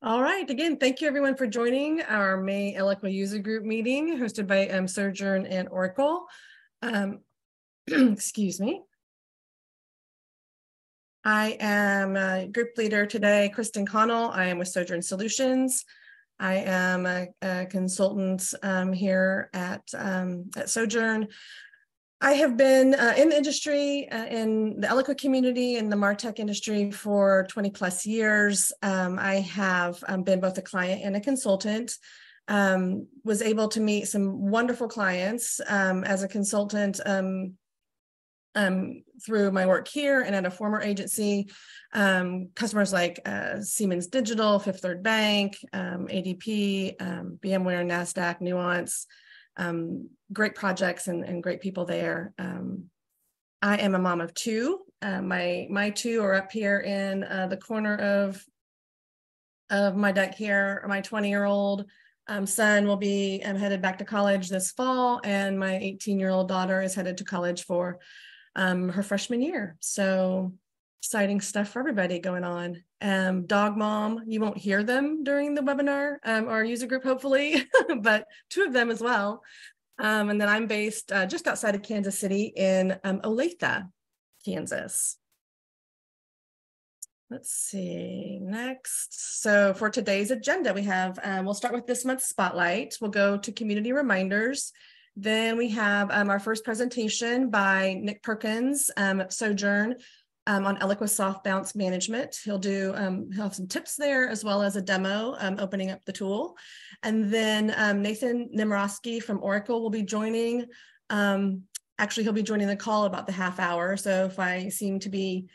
All right. Again, thank you everyone for joining our May Eloqua User Group meeting hosted by Sojourn and Oracle. Excuse me. I am a group leader today, Kristin Connell. I am with Sojourn Solutions. I am a consultant here at Sojourn. I have been in the industry, in the Eloqua community, in the MarTech industry for 20 plus years. I have been both a client and a consultant. Was able to meet some wonderful clients as a consultant through my work here and at a former agency. Customers like Siemens Digital, Fifth Third Bank, ADP, VMware, NASDAQ, Nuance. Great projects and great people there. I am a mom of two. My two are up here in the corner of my deck here. My 20-year-old son will be headed back to college this fall, and my 18-year-old daughter is headed to college for her freshman year. So exciting stuff for everybody going on. Dog mom, you won't hear them during the webinar or user group, hopefully, but two of them as well. And then I'm based just outside of Kansas City in Olathe, Kansas. Let's see, next. So for today's agenda, we have, we'll start with this month's spotlight. We'll go to community reminders. Then we have our first presentation by Nick Perkins at Sojourn on Eloqua Soft Bounce Management. He'll have some tips there, as well as a demo opening up the tool. And then Nathan Nemirovski from Oracle will be joining. Actually, he'll be joining the call about the half hour. So if I seem to be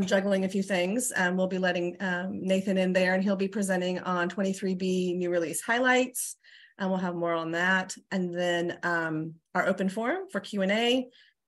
juggling a few things, we'll be letting Nathan in there, and he'll be presenting on 23B new release highlights. And we'll have more on that. And then our open forum for Q&A.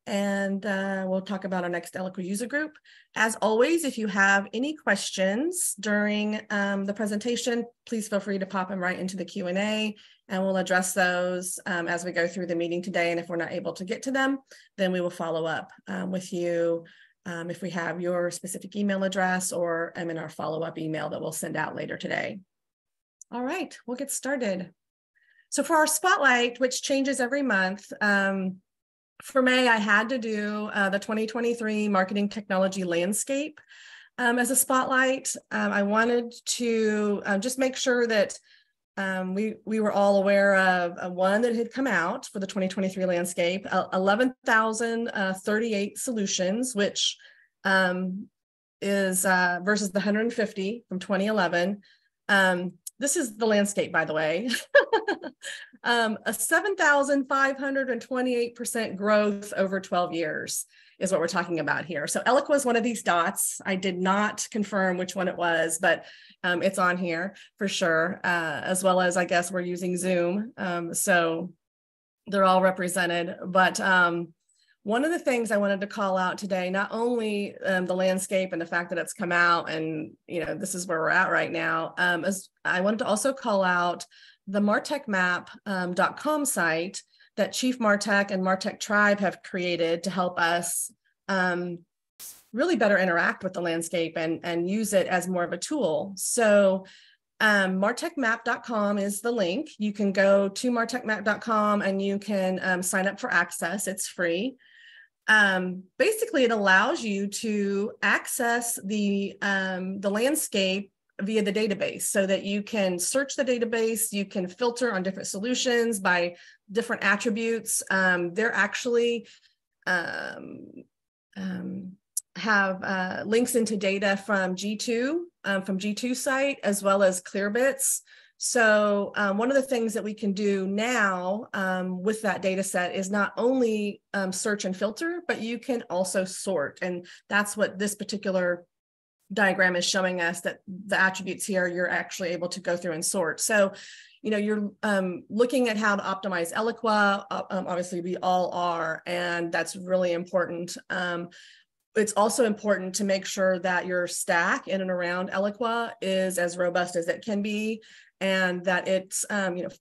And we'll talk about our next Eloqua user group. As always, if you have any questions during the presentation, please feel free to pop them right into the Q&A, and we'll address those as we go through the meeting today. And if we're not able to get to them, then we will follow up with you if we have your specific email address, or in our follow-up email that we'll send out later today. All right, we'll get started. So for our spotlight, which changes every month, for May, I had to do the 2023 marketing technology landscape as a spotlight. I wanted to just make sure that we were all aware of one that had come out for the 2023 landscape, 11,038 solutions, which is versus the 150 from 2011. This is the landscape, by the way. A 7,528% growth over 12 years is what we're talking about here. So Eloqua is one of these dots. I did not confirm which one it was, but it's on here for sure, as well as I guess we're using Zoom. So they're all represented. But one of the things I wanted to call out today, not only the landscape and the fact that it's come out and, this is where we're at right now, is I wanted to also call out the martechmap.com site that Chief Martech and Martech Tribe have created to help us really better interact with the landscape and use it as more of a tool. So martechmap.com is the link. You can go to martechmap.com and you can sign up for access. It's free. Basically, it allows you to access the landscape via the database, so that you can search the database, you can filter on different solutions by different attributes. They're actually have links into data from G2 site, as well as Clearbits. So one of the things that we can do now with that data set is not only search and filter, but you can also sort. And that's what this particular diagram is showing us, that the attributes here, you're actually able to go through and sort. So, you're looking at how to optimize Eloqua. Obviously, we all are, and that's really important. It's also important to make sure that your stack in and around Eloqua is as robust as it can be, and that it's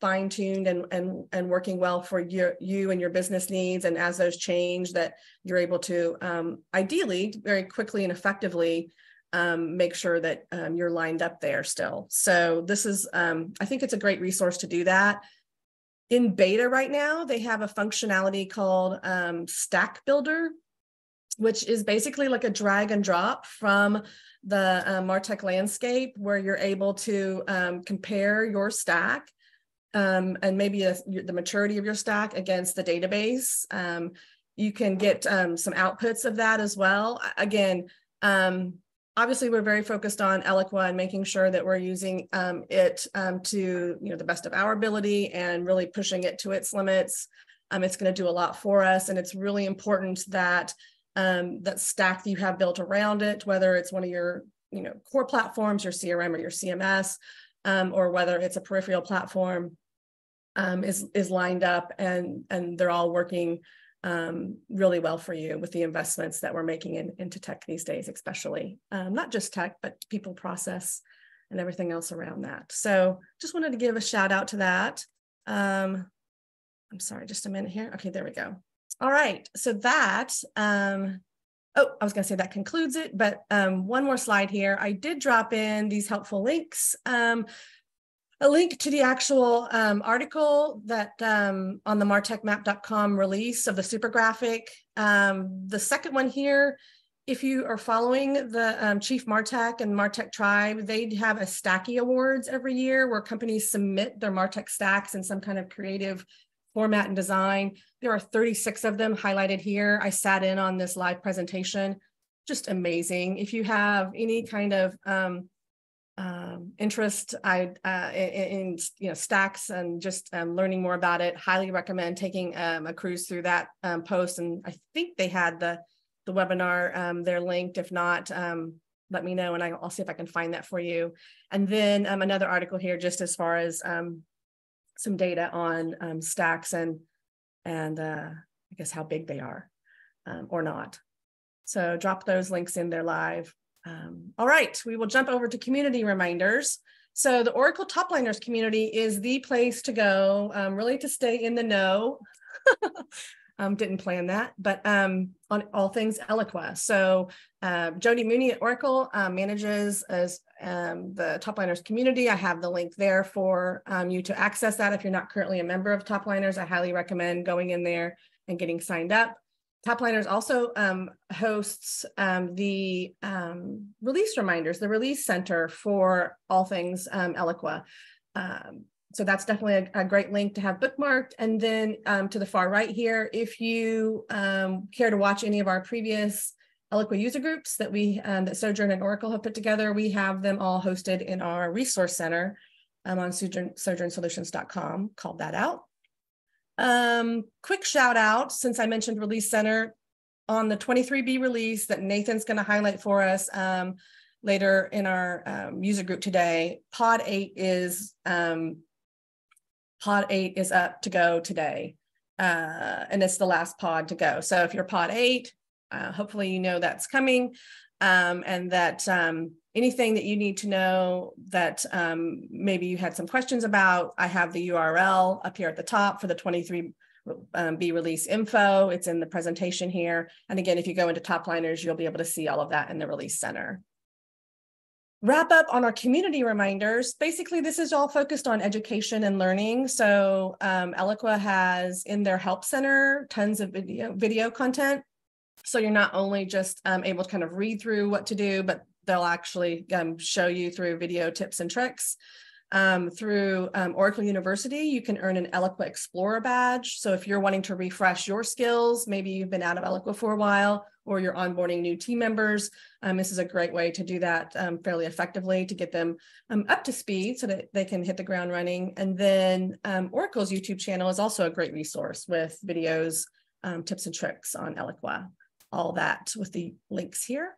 fine-tuned and working well for you and your business needs. And as those change, that you're able to ideally very quickly and effectively make sure that you're lined up there still. So this is, I think it's a great resource to do that. In beta right now, they have a functionality called Stack Builder, which is basically like a drag and drop from the MarTech landscape, where you're able to compare your stack and maybe the maturity of your stack against the database. You can get some outputs of that as well. Again, obviously, we're very focused on Eloqua and making sure that we're using it to the best of our ability and really pushing it to its limits. It's going to do a lot for us, and it's really important that that stack that you have built around it, whether it's one of your core platforms, your CRM or your CMS, or whether it's a peripheral platform, is lined up and they're all working really well for you with the investments that we're making into tech these days, especially not just tech, but people, process, and everything else around that. So just wanted to give a shout out to that. I'm sorry, just a minute here. Okay, there we go. All right, so that, I was gonna say that concludes it, but one more slide here. I did drop in these helpful links. A link to the actual article that on the martechmap.com release of the super graphic. The second one here, if you are following the Chief MarTech and MarTech Tribe, they have a Stacky Awards every year where companies submit their MarTech stacks in some kind of creative format and design. There are 36 of them highlighted here. I sat in on this live presentation, just amazing. If you have any kind of interest in stacks and just learning more about it, highly recommend taking a cruise through that post. And I think they had the webinar there linked. If not, let me know and I'll see if I can find that for you. And then another article here just as far as some data on stacks and I guess how big they are or not. So drop those links in there live. All right, we will jump over to community reminders. So the Oracle Topliners community is the place to go, really to stay in the know. Didn't plan that, but on all things Eloqua. So Jody Mooney at Oracle manages as the Topliners community. I have the link there for you to access that. If you're not currently a member of Topliners, I highly recommend going in there and getting signed up. Topliners also hosts the release reminders, the release center for all things Eloqua. So that's definitely a great link to have bookmarked. And then to the far right here, if you care to watch any of our previous Eloqua user groups that that Sojourn and Oracle have put together, we have them all hosted in our resource center on sojournsolutions.com. Called that out. Quick shout out, since I mentioned Release Center, on the 23B release that Nathan's going to highlight for us later in our user group today. Pod 8 is up to go today, and it's the last pod to go. So if you're Pod 8, hopefully you know that's coming, and that anything that you need to know that maybe you had some questions about, I have the URL up here at the top for the 23B release info. It's in the presentation here. And again, if you go into Topliners, you'll be able to see all of that in the Release Center. Wrap up on our community reminders. Basically, this is all focused on education and learning. So Eloqua has in their help center tons of video content. So you're not only just able to kind of read through what to do, but they'll actually show you through video tips and tricks. Through Oracle University, you can earn an Eloqua Explorer badge. So if you're wanting to refresh your skills, maybe you've been out of Eloqua for a while, or you're onboarding new team members, this is a great way to do that fairly effectively to get them up to speed so that they can hit the ground running. And then Oracle's YouTube channel is also a great resource with videos, tips and tricks on Eloqua. All that with the links here.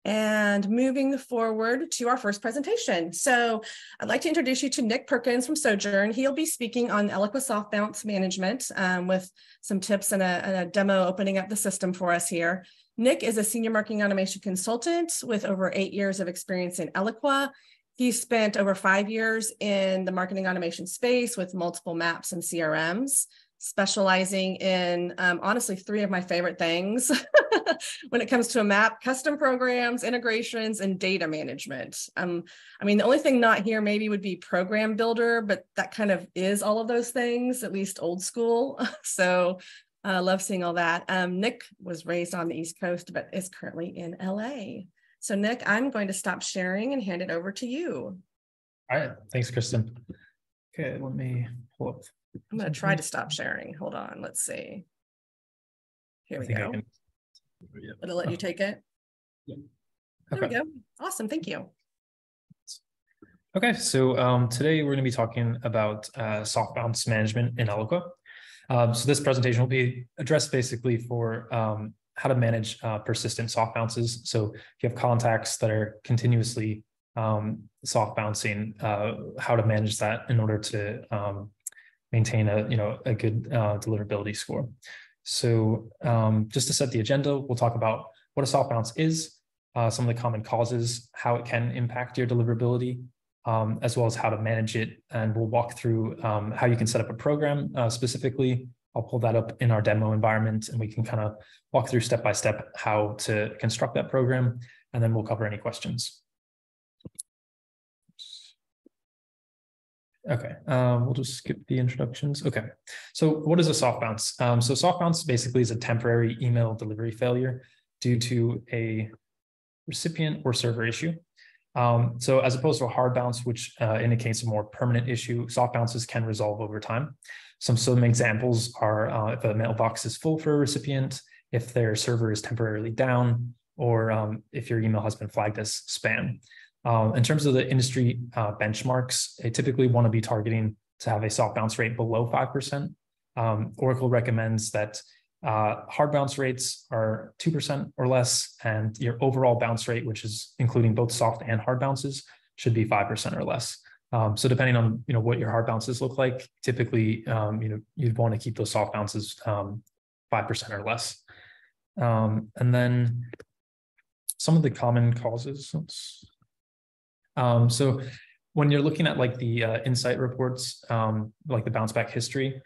And moving forward to our first presentation. So I'd like to introduce you to Nick Perkins from Sojourn. He'll be speaking on Eloqua Soft Bounce Management with some tips and a demo opening up the system for us here. Nick is a senior marketing automation consultant with over 8 years of experience in Eloqua. He spent over 5 years in the marketing automation space with multiple maps and CRMs. specializing in honestly 3 of my favorite things when it comes to a map: custom programs, integrations, and data management. I mean, the only thing not here maybe would be program builder, but that kind of is all of those things, at least old school. So I love seeing all that. Nick was raised on the East Coast, but is currently in LA. So Nick, I'm going to stop sharing and hand it over to you. All right, thanks, Kristin. Okay, let me pull up. I'm going to try to stop sharing. Hold on, let's see. Here we go. It'll let you take it? Yeah. There we go. Awesome, thank you. Okay, so today we're going to be talking about soft bounce management in Eloqua. So this presentation will be addressed basically for how to manage persistent soft bounces. So if you have contacts that are continuously soft bouncing, how to manage that in order to maintain a good deliverability score. So just to set the agenda, we'll talk about what a soft bounce is, some of the common causes, how it can impact your deliverability, as well as how to manage it. And we'll walk through how you can set up a program specifically. I'll pull that up in our demo environment and we can kind of walk through step by step how to construct that program. And then we'll cover any questions. Okay, we'll just skip the introductions. Okay, so what is a soft bounce? So soft bounce basically is a temporary email delivery failure due to a recipient or server issue. So as opposed to a hard bounce, which indicates a more permanent issue, soft bounces can resolve over time. Some examples are if a mailbox is full for a recipient, if their server is temporarily down, or if your email has been flagged as spam. In terms of the industry benchmarks, they typically want to be targeting to have a soft bounce rate below 5%. Oracle recommends that hard bounce rates are 2% or less, and your overall bounce rate, which is including both soft and hard bounces, should be 5% or less. So depending on what your hard bounces look like, typically you'd want to keep those soft bounces 5% or less. And then some of the common causes. So when you're looking at like the insight reports, like the bounce back history,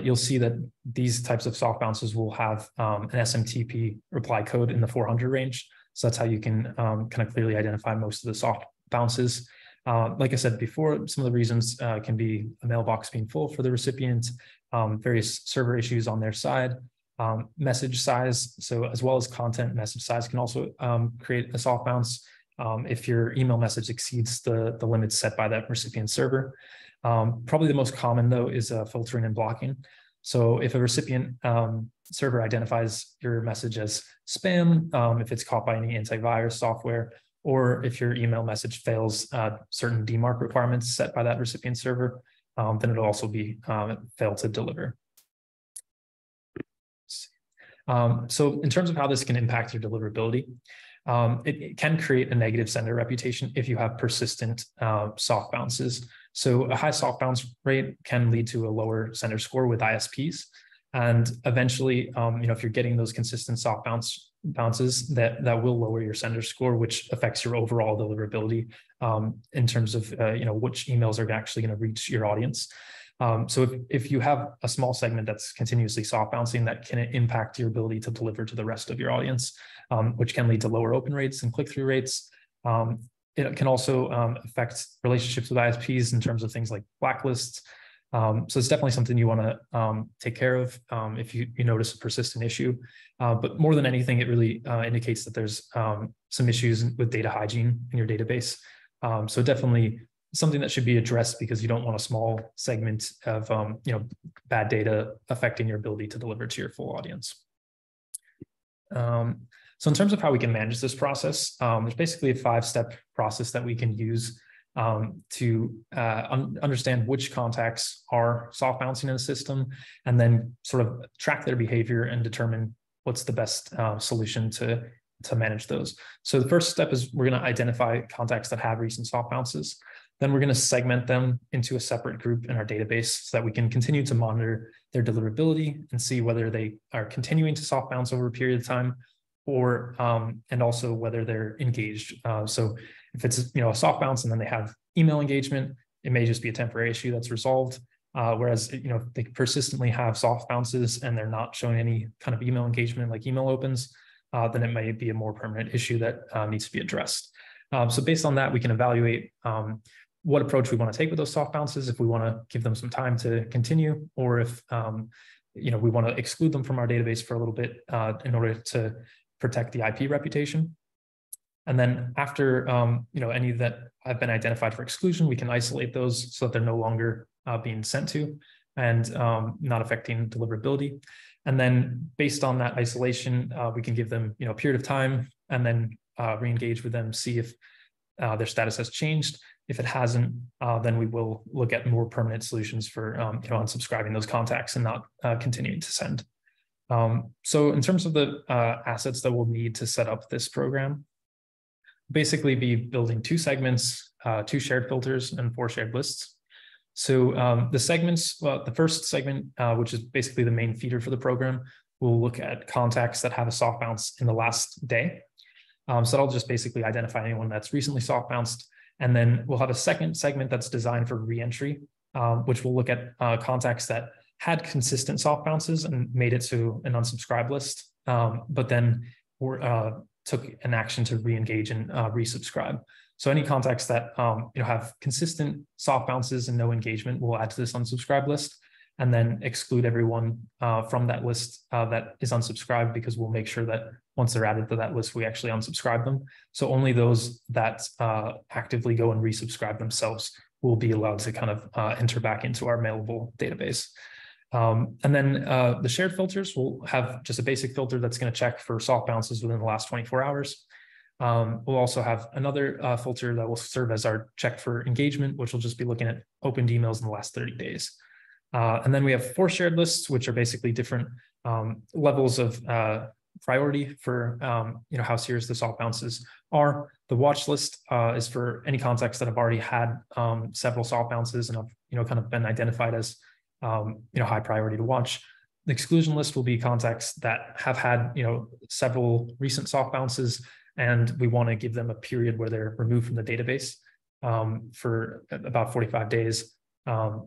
you'll see that these types of soft bounces will have an SMTP reply code in the 400 range. So that's how you can kind of clearly identify most of the soft bounces. Like I said before, some of the reasons can be a mailbox being full for the recipient, various server issues on their side, message size. So as well as content, message size can also create a soft bounce if your email message exceeds the limits set by that recipient server. Probably the most common though is filtering and blocking. So if a recipient server identifies your message as spam, if it's caught by any antivirus software, or if your email message fails certain DMARC requirements set by that recipient server, then it'll also be failed to deliver. So in terms of how this can impact your deliverability, it can create a negative sender reputation if you have persistent soft bounces. So a high soft bounce rate can lead to a lower sender score with ISPs. And eventually, if you're getting those consistent soft bounces, that will lower your sender score, which affects your overall deliverability in terms of which emails are actually going to reach your audience. So if you have a small segment that's continuously soft bouncing, that can impact your ability to deliver to the rest of your audience, which can lead to lower open rates and click-through rates. It can also affect relationships with ISPs in terms of things like blacklists. So it's definitely something you want to take care of if you notice a persistent issue. But more than anything, it really indicates that there's some issues with data hygiene in your database. So definitely something that should be addressed because you don't want a small segment of bad data affecting your ability to deliver to your full audience. So in terms of how we can manage this process, there's basically a 5-step process that we can use to understand which contacts are soft bouncing in the system, and then sort of track their behavior and determine what's the best solution to manage those. So the first step is we're going to identify contacts that have recent soft bounces. Then we're going to segment them into a separate group in our database so that we can continue to monitor their deliverability and see whether they are continuing to soft bounce over a period of time, or and also whether they're engaged. So if it's a soft bounce and then they have email engagement, it may just be a temporary issue that's resolved. Whereas, if they persistently have soft bounces and they're not showing any kind of email engagement like email opens, then it may be a more permanent issue that needs to be addressed. So based on that, we can evaluate what approach we want to take with those soft bounces, if we want to give them some time to continue, or if we want to exclude them from our database for a little bit in order to protect the IP reputation. And then after any that have been identified for exclusion, we can isolate those so that they're no longer being sent to and not affecting deliverability. And then based on that isolation, we can give them a period of time and then re-engage with them, see if their status has changed. If it hasn't, then we will look at more permanent solutions for unsubscribing those contacts and not continuing to send. So in terms of the assets that we'll need to set up this program, basically be building 2 segments, 2 shared filters, and 4 shared lists. So the segments, the first segment, which is basically the main feeder for the program, will look at contacts that have a soft bounce in the last day. So that'll just basically identify anyone that's recently soft bounced. And then we'll have a second segment that's designed for reentry, which will look at contacts that had consistent soft bounces and made it to an unsubscribe list, but then took an action to re-engage and resubscribe. So any contacts that have consistent soft bounces and no engagement, we'll add to this unsubscribe list, and then exclude everyone from that list that is unsubscribed, because we'll make sure that once they're added to that list, we actually unsubscribe them. So only those that actively go and resubscribe themselves will be allowed to kind of enter back into our mailable database. And then the shared filters will have just a basic filter that's going to check for soft bounces within the last 24 hours. We'll also have another filter that will serve as our check for engagement, which will just be looking at opened emails in the last 30 days. And then we have 4 shared lists, which are basically different levels of priority for how serious the soft bounces are. The watch list is for any contacts that have already had several soft bounces and have kind of been identified as high priority to watch. The exclusion list will be contacts that have had several recent soft bounces, and we want to give them a period where they're removed from the database for about 45 days,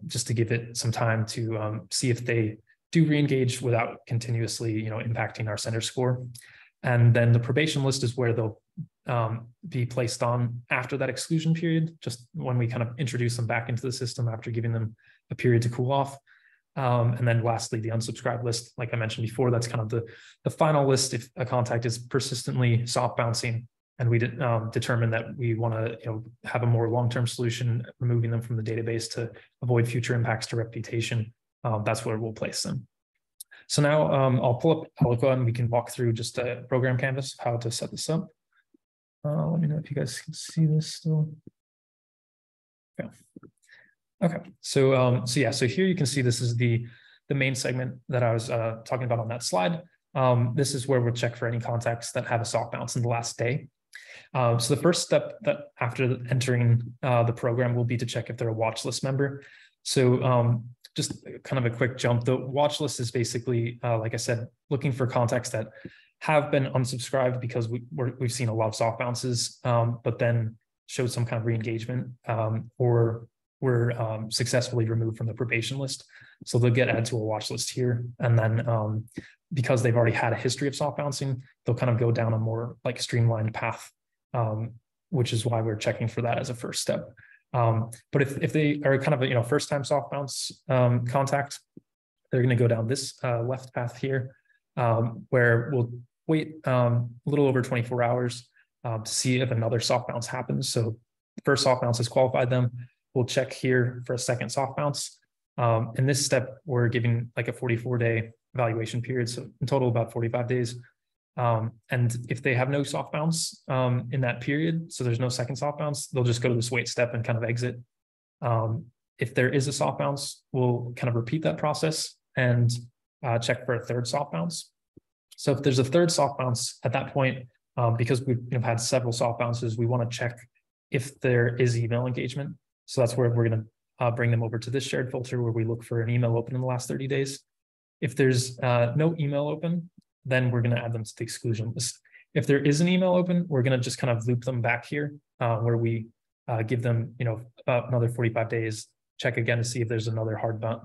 just to give it some time to see if they do re-engage without continuously impacting our sender score. And then the probation list is where they'll be placed on after that exclusion period, just when we kind of introduce them back into the system after giving them a period to cool off. And then lastly, the unsubscribe list, like I mentioned before, that's kind of the final list if a contact is persistently soft bouncing and we determine that we want to have a more long-term solution, removing them from the database to avoid future impacts to reputation. That's where we'll place them. So now I'll pull up Eloqua and we can walk through just a program canvas of how to set this up. Let me know if you guys can see this still. Yeah. Okay. So here you can see this is the main segment that I was talking about on that slide. This is where we'll check for any contacts that have a soft bounce in the last day. So the first step that after entering the program will be to check if they're a watch list member. So just kind of a quick jump. The watch list is basically, like I said, looking for contacts that have been unsubscribed because we've seen a lot of soft bounces, but then showed some kind of re-engagement or were successfully removed from the probation list. So they'll get added to a watch list here. And then because they've already had a history of soft bouncing, they'll kind of go down a more like streamlined path, which is why we're checking for that as a first step. But if they are kind of a first time soft bounce contact, they're going to go down this left path here, where we'll wait a little over 24 hours to see if another soft bounce happens. So the first soft bounce has qualified them. We'll check here for a second soft bounce. In this step, we're giving like a 44-day evaluation period. So in total, about 45 days. And if they have no soft bounce in that period, so there's no second soft bounce, they'll just go to this wait step and kind of exit. If there is a soft bounce, we'll kind of repeat that process and check for a third soft bounce. So if there's a third soft bounce at that point, because we've had several soft bounces, we want to check if there is email engagement. So that's where we're going to bring them over to this shared filter where we look for an email open in the last 30 days. If there's no email open, then we're going to add them to the exclusion list. If there is an email open, we're going to just kind of loop them back here where we give them, about another 45 days check again to see if there's another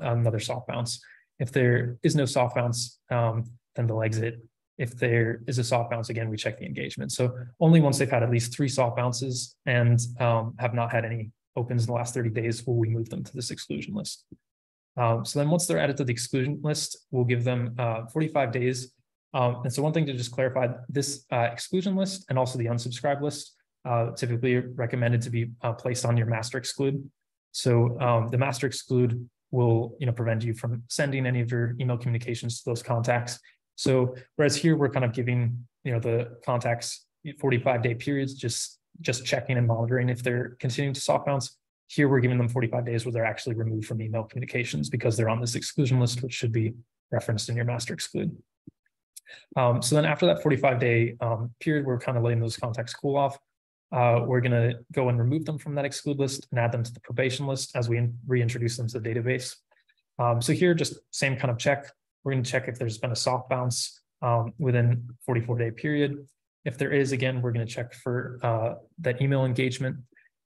another soft bounce. If there is no soft bounce, then they'll exit. If there is a soft bounce, again, we check the engagement. So only once they've had at least 3 soft bounces and have not had any opens in the last 30 days will we move them to this exclusion list. So then once they're added to the exclusion list, we'll give them 45 days. And so one thing to just clarify, this exclusion list and also the unsubscribe list typically recommended to be placed on your master exclude. So the master exclude will prevent you from sending any of your email communications to those contacts. So whereas here we're kind of giving the contacts 45-day periods, just checking and monitoring if they're continuing to soft bounce. Here we're giving them 45 days where they're actually removed from email communications because they're on this exclusion list, which should be referenced in your master exclude. So then after that 45-day period, we're kind of letting those contacts cool off. We're going to go and remove them from that exclude list and add them to the probation list as we reintroduce them to the database. So here, just same kind of check. We're going to check if there's been a soft bounce within 44-day period. If there is, again, we're going to check for that email engagement.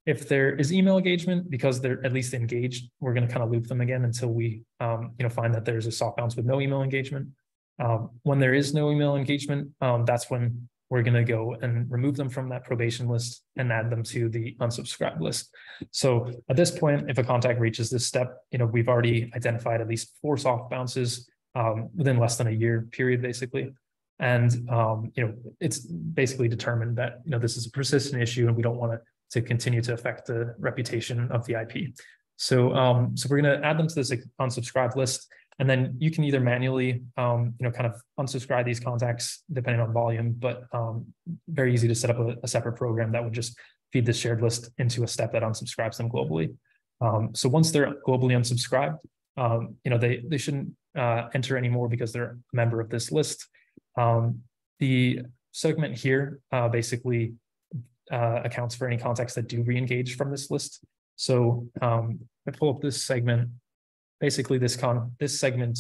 If there is email engagement, because they're at least engaged, we're going to kind of loop them again until we find that there's a soft bounce with no email engagement. When there is no email engagement, that's when we're going to go and remove them from that probation list and add them to the unsubscribed list. So at this point, if a contact reaches this step, we've already identified at least 4 soft bounces within less than a year period, basically. And, it's basically determined that, this is a persistent issue and we don't want it to continue to affect the reputation of the IP. So, we're going to add them to this unsubscribed list. And then you can either manually, kind of unsubscribe these contacts depending on volume, but very easy to set up a separate program that would just feed this shared list into a step that unsubscribes them globally. So once they're globally unsubscribed, they shouldn't enter anymore because they're a member of this list. The segment here basically accounts for any contacts that do re-engage from this list. So I pull up this segment. Basically, this segment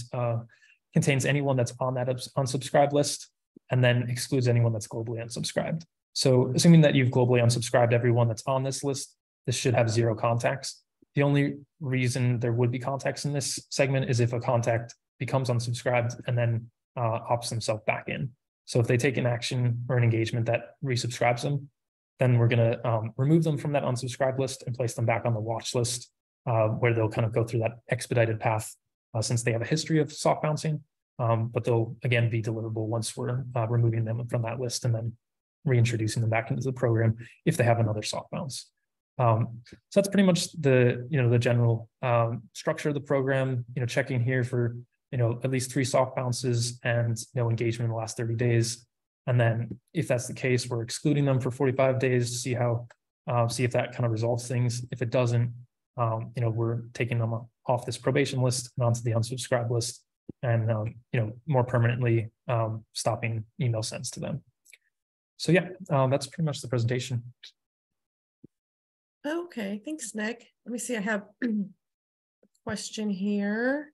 contains anyone that's on that unsubscribed list and then excludes anyone that's globally unsubscribed. So assuming that you've globally unsubscribed everyone that's on this list, this should have 0 contacts. The only reason there would be contacts in this segment is if a contact becomes unsubscribed and then opts themselves back in. So if they take an action or an engagement that resubscribes them, then we're going to remove them from that unsubscribed list and place them back on the watch list, where they'll kind of go through that expedited path since they have a history of soft bouncing, but they'll again be deliverable once we're removing them from that list and then reintroducing them back into the program if they have another soft bounce. So that's pretty much the general structure of the program. Checking here for at least 3 soft bounces and no engagement in the last 30 days, and then if that's the case, we're excluding them for 45 days to see if that kind of resolves things. If it doesn't, we're taking them off this probation list and onto the unsubscribe list, and more permanently stopping email sends to them. So yeah, that's pretty much the presentation. Okay, thanks, Nick. Let me see. I have a question here.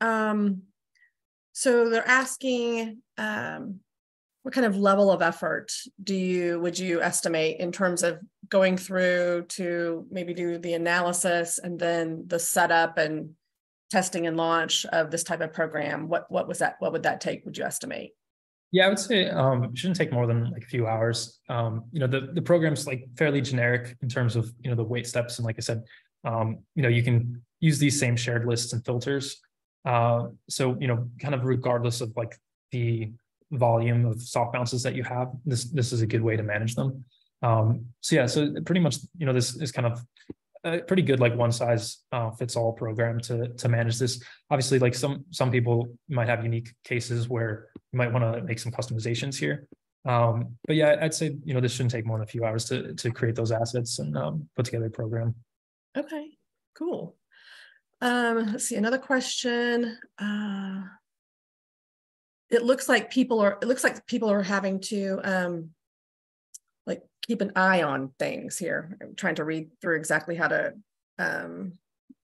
So they're asking, what kind of level of effort would you estimate in terms of going through to maybe do the analysis and then the setup and testing and launch of this type of program? What would that take, would you estimate? Yeah, I would say it shouldn't take more than like a few hours. The program's like fairly generic in terms of the wait steps, and like I said, you can use these same shared lists and filters. So kind of regardless of like the volume of soft bounces that you have, this is a good way to manage them. So yeah, so pretty much this is kind of a pretty good like one size fits all program to manage this. Obviously, like some people might have unique cases where you might want to make some customizations here. But yeah, I'd say this shouldn't take more than a few hours to create those assets and put together a program. Okay, cool. Let's see, another question. It looks like people are having to like keep an eye on things here. I'm trying to read through exactly how to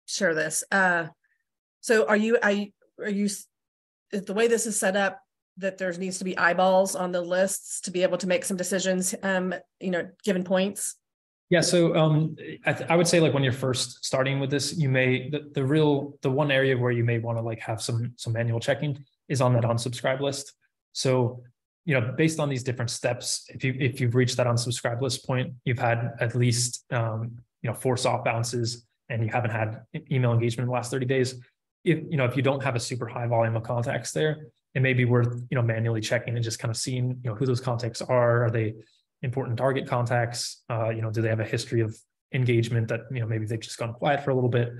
share this. So are you is the way this is set up that there needs to be eyeballs on the lists to be able to make some decisions, given points? Yeah, so I would say like when you're first starting with this, you may the one area where you may want to like have some manual checking is on that unsubscribe list. So based on these different steps, if you've reached that unsubscribe list point, you've had at least 4 soft bounces, and you haven't had email engagement in the last 30 days. If you don't have a super high volume of contacts there, it may be worth manually checking and just kind of seeing who those contacts are. Are they important target contacts? Do they have a history of engagement that maybe they've just gone quiet for a little bit?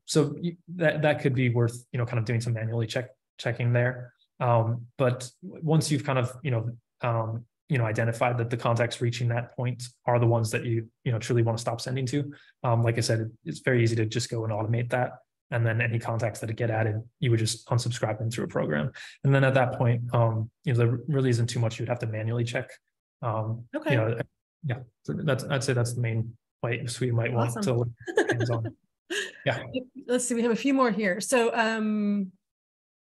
So that could be worth kind of doing some manually checking there. But once you've kind of identified that the contacts reaching that point are the ones that you truly want to stop sending to, like I said, it's very easy to just go and automate that. And then any contacts that get added, you would just unsubscribe them through a program. And then at that point, there really isn't too much you'd have to manually check. Okay. Yeah, so I'd say that's the main way. So you might want to look hands on. Yeah. Let's see, we have a few more here. So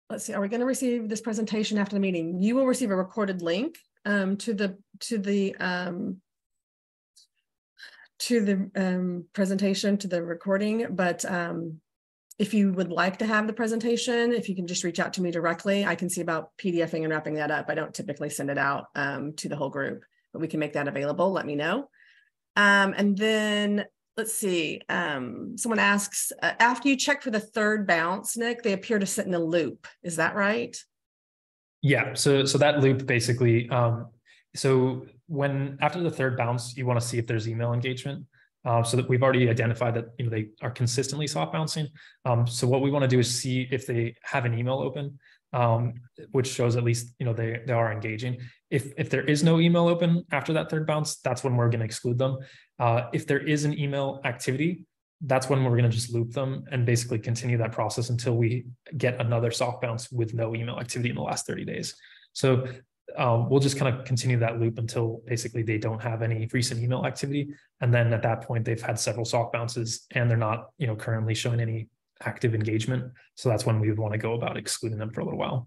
let's see, are we going to receive this presentation after the meeting? You will receive a recorded link to the presentation, to the recording, but if you would like to have the presentation, if you can just reach out to me directly, I can see about PDFing and wrapping that up. I don't typically send it out to the whole group, but we can make that available. Let me know. And then let's see. Someone asks, after you check for the 3rd bounce, Nick, they appear to sit in a loop. Is that right? Yeah. So that loop basically, so after the 3rd bounce, you want to see if there's email engagement. So that we've already identified that they are consistently soft bouncing. So what we want to do is see if they have an email open, which shows at least they are engaging. If there is no email open after that 3rd bounce, that's when we're going to exclude them. If there is an email activity, that's when we're going to just loop them and basically continue that process until we get another soft bounce with no email activity in the last 30 days. So we'll just kind of continue that loop until basically they don't have any recent email activity. And then at that point, they've had several soft bounces and they're not, currently showing any active engagement. So that's when we would want to go about excluding them for a little while.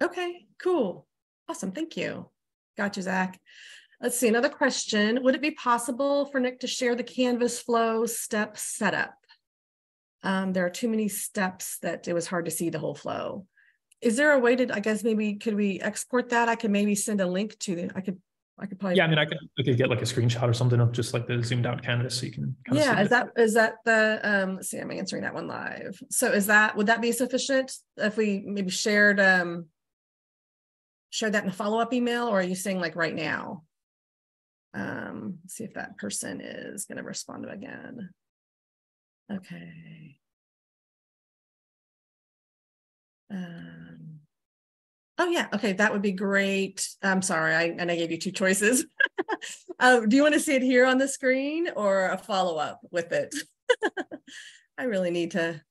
Okay, cool. Awesome. Thank you. Gotcha, Zach. Let's see, another question. Would it be possible for Nick to share the Canvas flow step setup? There are too many steps that it was hard to see the whole flow. Is there a way to, I guess, maybe could we export that? I could maybe send a link to it. I could probably. Yeah, I mean, I could get like a screenshot or something of just like the zoomed out canvas so you can. Yeah, is that the let's see, I'm answering that one live. So would that be sufficient if we maybe shared that in a follow-up email, or are you saying like right now? Let's see if that person is going to respond again. Okay. Oh yeah, okay, that would be great. I'm sorry, I gave you 2 choices. Do you want to see it here on the screen or a follow-up with it? I really need to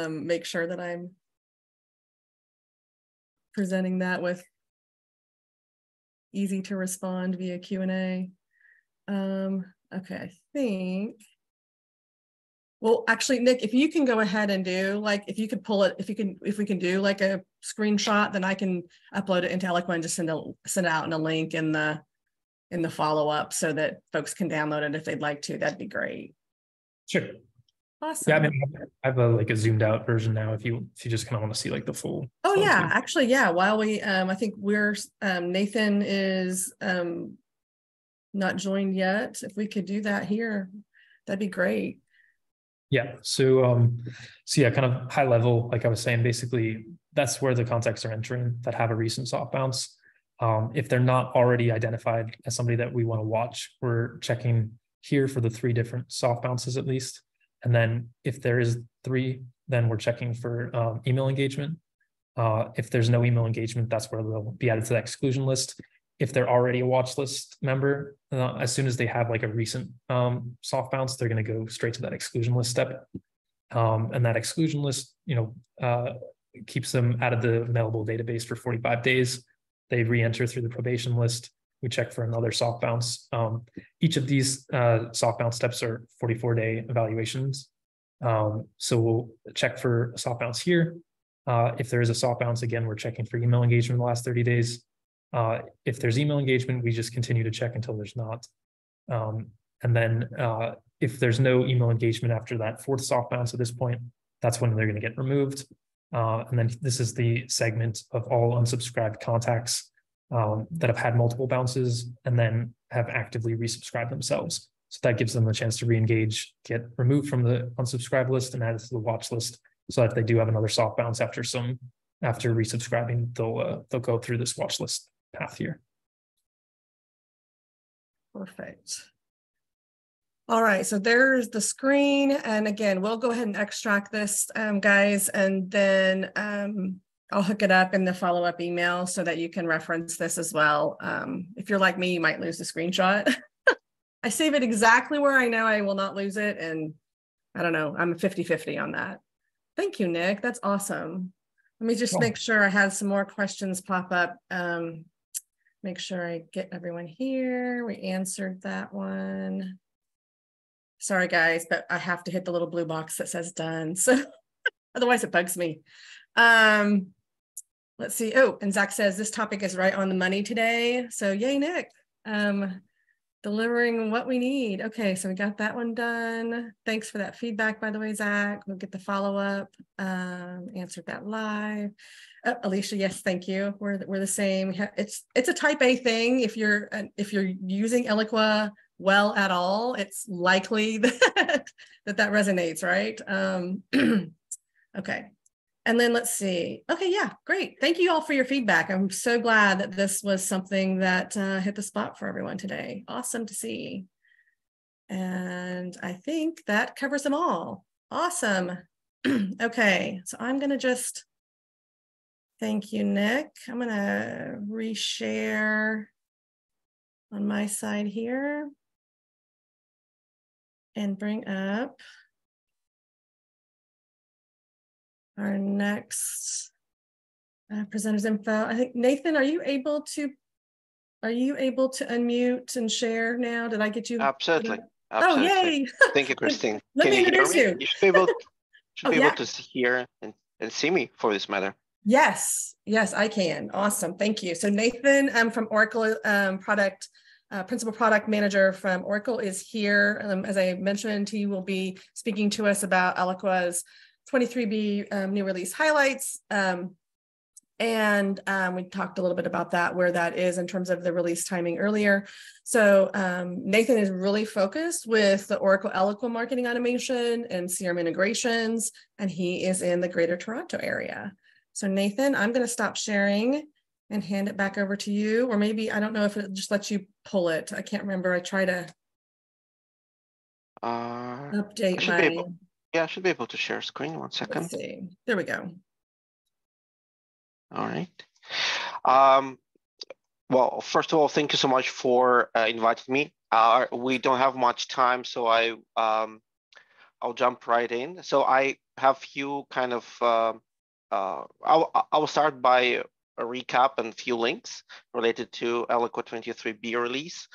make sure that I'm presenting that with easy to respond via Q&A. Okay, I think. Well, actually, Nick, if you can go ahead and do like, if you could pull it, if we can do like a screenshot, then I can upload it into Eloqua and just send it out in a link in the follow-up so that folks can download it if they'd like to. That'd be great. Sure. Awesome. Yeah, I mean, I have a zoomed out version now if you just kind of want to see like the full. Oh yeah, too. Actually, yeah. While we, I think we're Nathan is not joined yet. If we could do that here, that'd be great. Yeah. So yeah, kind of high level, like I was saying, basically that's where the contacts are entering that have a recent soft bounce. If they're not already identified as somebody that we want to watch, we're checking here for the 3 different soft bounces at least. And then if there is 3, then we're checking for email engagement. If there's no email engagement, that's where they'll be added to the exclusion list. If they're already a watch list member, as soon as they have like a recent soft bounce, they're going to go straight to that exclusion list step. And that exclusion list, keeps them out of the available database for 45 days. They re-enter through the probation list. We check for another soft bounce. Each of these soft bounce steps are 44-day evaluations. So we'll check for a soft bounce here. If there is a soft bounce, again, we're checking for email engagement in the last 30 days. If there's email engagement, we just continue to check until there's not. And then if there's no email engagement after that fourth soft bounce at this point, that's when they're going to get removed. And then this is the segment of all unsubscribed contacts that have had multiple bounces and then have actively resubscribed themselves. So that gives them a chance to re-engage, get removed from the unsubscribe list and added to the watch list. So that if they do have another soft bounce after resubscribing, they'll go through this watch list path here. Perfect. All right, so there's the screen. And again, we'll go ahead and extract this, guys, and then I'll hook it up in the follow-up email so that you can reference this as well. If you're like me, you might lose the screenshot. I save it exactly where I know I will not lose it. And I don't know, I'm 50-50 on that. Thank you, Nick. That's awesome. Let me just make sure I had some more questions pop up. Make sure I get everyone here. We answered that one. Sorry, guys, but I have to hit the little blue box that says done. So otherwise it bugs me. Let's see. Oh, and Zach says this topic is right on the money today. So yay, Nick. Delivering what we need. Okay, so we got that one done. Thanks for that feedback, by the way, Zach. We'll get the follow-up. Answered that live. Oh, Alicia, yes, thank you. We're the same. It's a type A thing. If you're using Eloqua well at all, it's likely that that resonates, right? Okay. And then let's see. Okay, yeah, great. Thank you all for your feedback. I'm so glad that this was something that hit the spot for everyone today. Awesome to see. And I think that covers them all. Awesome. Okay, so I'm gonna just, thank you, Nick. I'm gonna reshare on my side here and bring up our next presenter's info. I think, Nathan, are you able to unmute and share now? Did I get you? Absolutely. Oh, yay. Thank you, Kristin. Let me introduce you. You should be able to hear and see me for this matter. Yes, I can. Awesome. Thank you. So Nathan, from Oracle Principal Product Manager from Oracle is here. As I mentioned, he will be speaking to us about Eloqua's 23B new release highlights. And we talked a little bit about that, where that is in terms of the release timing earlier. So Nathan is really focused with the Oracle Eloqua marketing automation and CRM integrations, and he is in the Greater Toronto area. So Nathan, I'm going to stop sharing and hand it back over to you, or maybe, I don't know if it just lets you pull it. I can't remember. I try to update my... I should be able to share screen. 1 second. Let's see. There we go. All right. Well, first of all, thank you so much for inviting me. We don't have much time, so I'll jump right in. So I have few kind of I will start by a recap and few links related to Eloqua 23B release.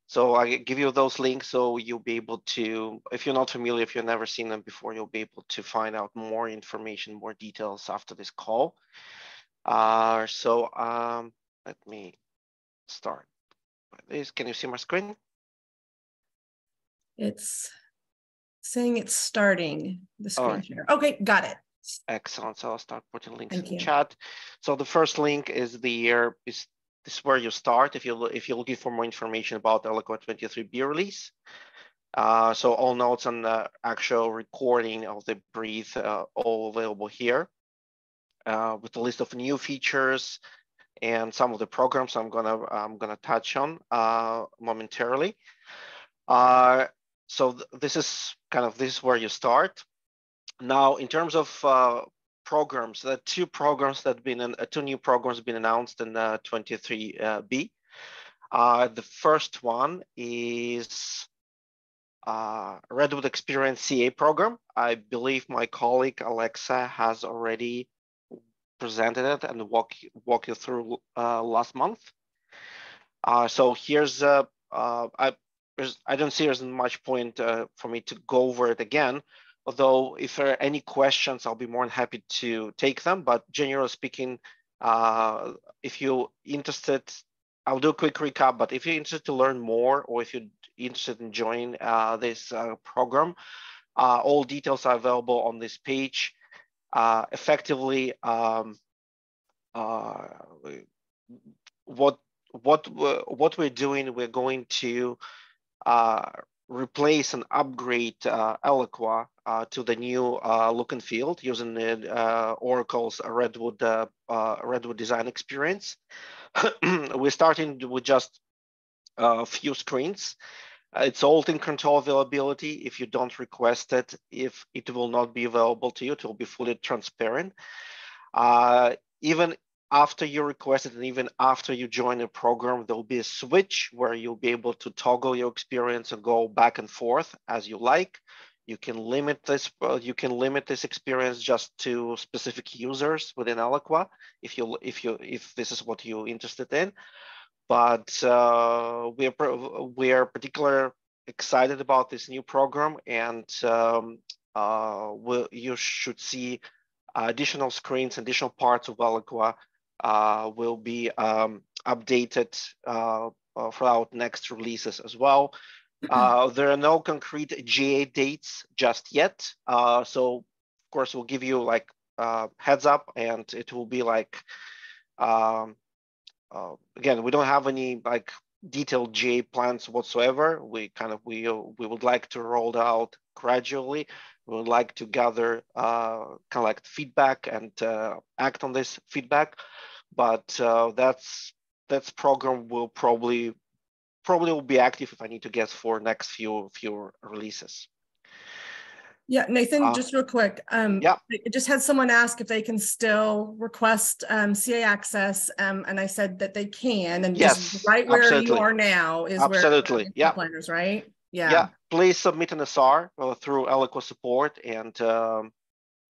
So I give you those links so you'll be able to, if you're not familiar, if you've never seen them before, you'll be able to find out more information, more details after this call. Let me start with this. Can you see my screen? It's saying it's starting the screen share. Okay, got it. Excellent. So I'll start putting links in the chat. So the first link is this is where you start if you're looking for more information about Eloqua 23B release. So all notes on the actual recording of the brief all available here, with a list of new features and some of the programs I'm gonna touch on momentarily. So this is where you start. Now, in terms of programs, there are two new programs been announced in 23B. The first one is Redwood Experience CA program. I believe my colleague Alexa has already presented it and walk you through last month. So here's I don't see there's much point for me to go over it again. Although if there are any questions, I'll be more than happy to take them. But generally speaking, if you're interested I'll do a quick recap, but if you're interested to learn more, or if you're interested in joining this program, all details are available on this page. Effectively, what we're doing, we're going to replace and upgrade Eloqua to the new look and feel using Oracle's Redwood design experience. We're starting with just a few screens. It's all in control availability. If you don't request it, if it will not be available to you, it will be fully transparent. Even after you request it, and even after you join a program, there'll be a switch where you'll be able to toggle your experience and go back and forth as you like. You can limit this. You can limit this experience just to specific users within Eloqua, if this is what you're interested in. But we are particularly excited about this new program, and you should see additional screens, additional parts of Eloqua will be updated throughout next releases as well. There are no concrete GA dates just yet, so of course we'll give you like heads up, and it will be like again, we don't have any like detailed GA plans whatsoever. We would like to roll it out gradually. We would like to gather collect feedback and act on this feedback, but that's program will probably will be active, if I need to guess, for next few releases. Yeah, Nathan, just real quick. Yeah. I just had someone ask if they can still request CA access, and I said that they can, and yes, just right where absolutely. you are now is absolutely. where Yeah, planners, right? Yeah. Yeah, please submit an SR through Eloqua support, and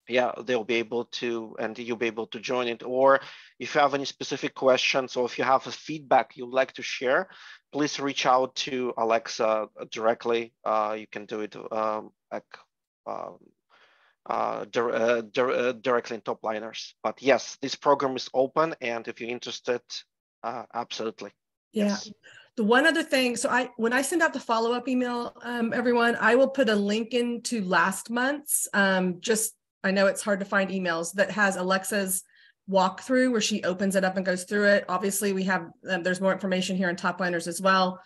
yeah, they'll be able to, and you'll be able to join it. Or if you have any specific questions, or if you have a feedback you'd like to share, please reach out to Alexa directly. You can do it directly in Topliners. But yes, this program is open, and if you're interested, absolutely. Yeah. Yes. The one other thing, so when I send out the follow-up email, everyone, I will put a link into last month's, I know it's hard to find emails, that has Alexa's walkthrough where she opens it up and goes through it. Obviously we have, there's more information here in Topliners as well.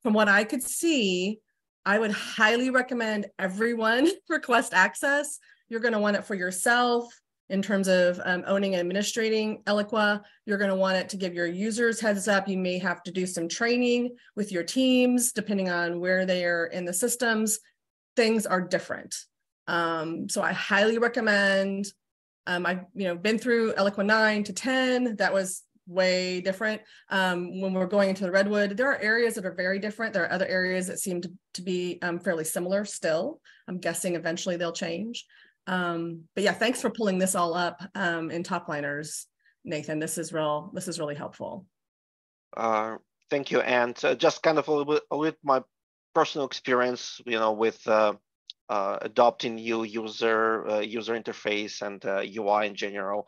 From what I could see, I would highly recommend everyone request access. You're going to want it for yourself in terms of owning and administrating Eloqua. You're going to want it to give your users heads up. You may have to do some training with your teams, depending on where they are in the systems. Things are different. So I highly recommend, I've been through Eloqua 9 to 10. That was way different. When we're going into the Redwood, there are areas that are very different. There are other areas that seem to be fairly similar still. I'm guessing eventually they'll change. But yeah, thanks for pulling this all up in Topliners, Nathan. This is really helpful. Thank you. And just kind of a little bit my personal experience, with adopting new user interface and UI in general.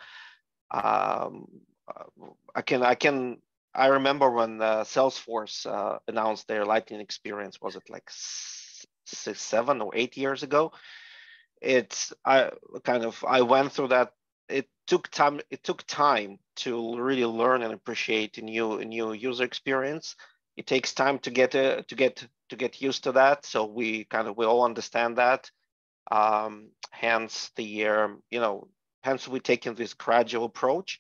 I remember when Salesforce announced their Lightning experience. Was it like 7 or 8 years ago? I went through that. It took time to really learn and appreciate a new user experience. It takes time to get used to that. So we all understand that. Hence we're taking this gradual approach,